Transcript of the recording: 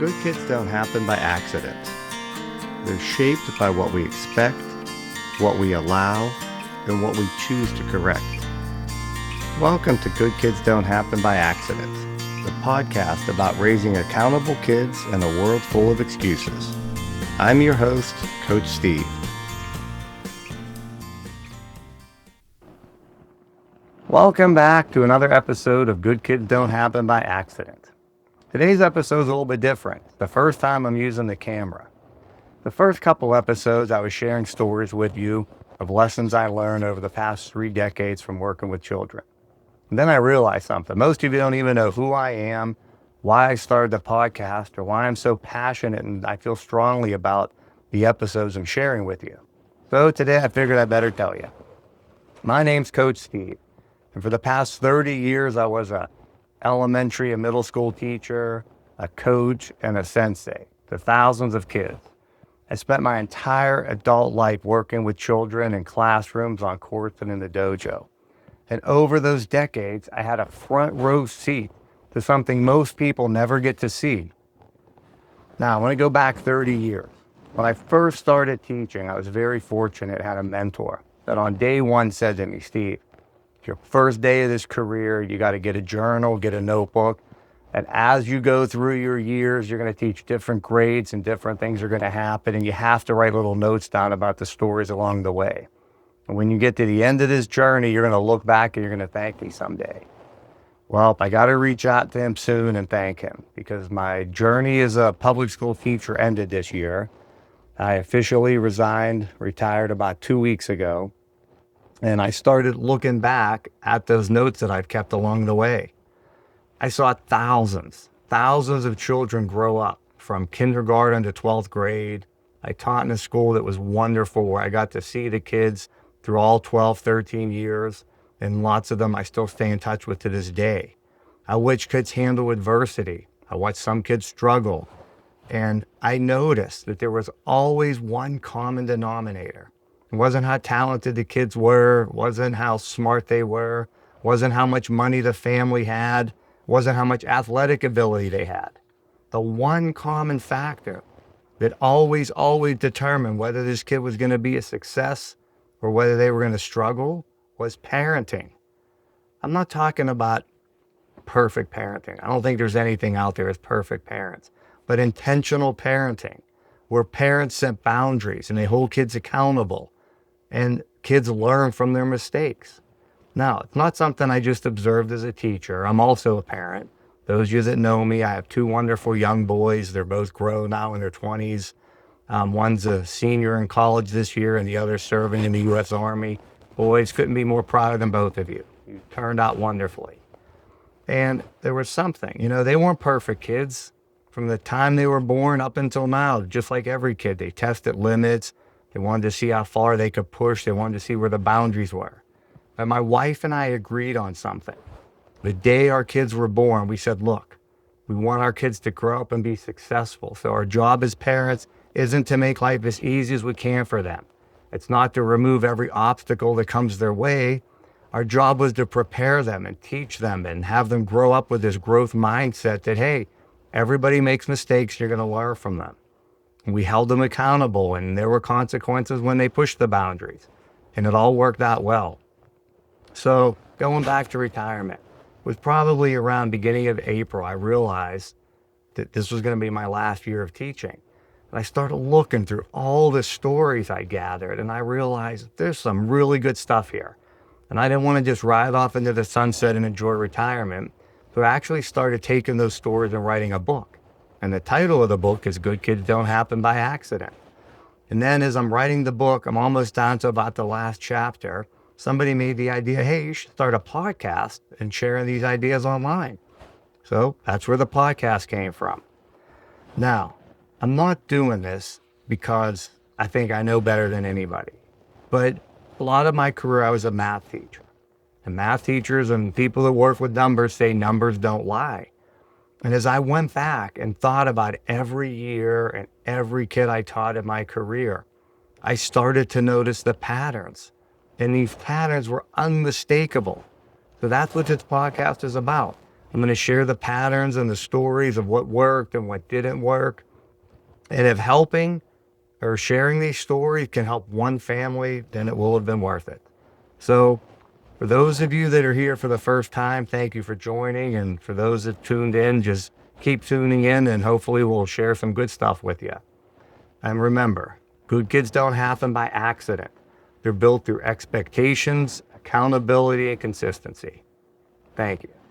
Good kids don't happen by accident. They're shaped by what we expect, what we allow, and what we choose to correct. Welcome to Good Kids Don't Happen by Accident, the podcast about raising accountable kids in a world full of excuses. I'm your host, Coach Steve. Welcome back to another episode of Good Kids Don't Happen by Accident. Today's episode is a little bit different. The first time I'm using the camera. The first couple episodes I was sharing stories with you of lessons I learned over the past 3 decades from working with children. And then I realized something. Most of you don't even know who I am, why I started the podcast, or why I'm so passionate and I feel strongly about the episodes I'm sharing with you. So today I figured I better tell you. My name's Coach Steve. And for the past 30 years, I was a elementary and middle school teacher, a coach, and a sensei to thousands of kids. I spent my entire adult life working with children in classrooms, on courts, and in the dojo. And over those decades, I had a front row seat to something most people never get to see. Now, I want to go back 30 years. When I first started teaching, I was very fortunate to have a mentor that on day one said to me, Steve, your first day of this career, you got to get a journal, get a notebook. And as you go through your years, you're going to teach different grades and different things are going to happen. And you have to write little notes down about the stories along the way. And when you get to the end of this journey, you're going to look back and you're going to thank me someday. Well, I got to reach out to him soon and thank him because my journey as a public school teacher ended this year. I officially retired about 2 weeks ago. And I started looking back at those notes that I've kept along the way. I saw thousands of children grow up from kindergarten to 12th grade. I taught in a school that was wonderful where I got to see the kids through all 12, 13 years. And lots of them I still stay in touch with to this day. I watched kids handle adversity. I watched some kids struggle. And I noticed that there was always one common denominator. It wasn't how talented the kids were, wasn't how smart they were, wasn't how much money the family had, wasn't how much athletic ability they had. The one common factor that always determined whether this kid was going to be a success or whether they were going to struggle was parenting. I'm not talking about perfect parenting. I don't think there's anything out there as perfect parents, but intentional parenting where parents set boundaries and they hold kids accountable. And kids learn from their mistakes. Now, it's not something I just observed as a teacher. I'm also a parent. Those of you that know me, I have 2 wonderful young boys. They're both grown now in their 20s. One's a senior in college this year and the other serving in the U.S. Army. Boys, couldn't be more proud of them, both of you. You turned out wonderfully. And there was something, they weren't perfect kids. From the time they were born up until now, just like every kid, they tested limits. They wanted to see how far they could push. They wanted to see where the boundaries were. And my wife and I agreed on something. The day our kids were born, we said, look, we want our kids to grow up and be successful. So our job as parents isn't to make life as easy as we can for them. It's not to remove every obstacle that comes their way. Our job was to prepare them and teach them and have them grow up with this growth mindset that, hey, everybody makes mistakes. You're going to learn from them. We held them accountable, and there were consequences when they pushed the boundaries, and it all worked out well. So going back to retirement, it was probably around beginning of April, I realized that this was going to be my last year of teaching. And I started looking through all the stories I gathered, and I realized there's some really good stuff here. And I didn't want to just ride off into the sunset and enjoy retirement, so I actually started taking those stories and writing a book. And the title of the book is Good Kids Don't Happen by Accident. And then as I'm writing the book, I'm almost down to about the last chapter. Somebody made the idea, hey, you should start a podcast and sharing these ideas online. So that's where the podcast came from. Now, I'm not doing this because I think I know better than anybody. But a lot of my career, I was a math teacher. And math teachers and people that work with numbers say numbers don't lie. And as I went back and thought about every year and every kid I taught in my career, I started to notice the patterns. And these patterns were unmistakable. So that's what this podcast is about. I'm going to share the patterns and the stories of what worked and what didn't work. And if helping or sharing these stories can help one family, then it will have been worth it. So for those of you that are here for the first time, thank you for joining. And for those that tuned in, just keep tuning in and hopefully we'll share some good stuff with you. And remember, good kids don't happen by accident. They're built through expectations, accountability, and consistency. Thank you.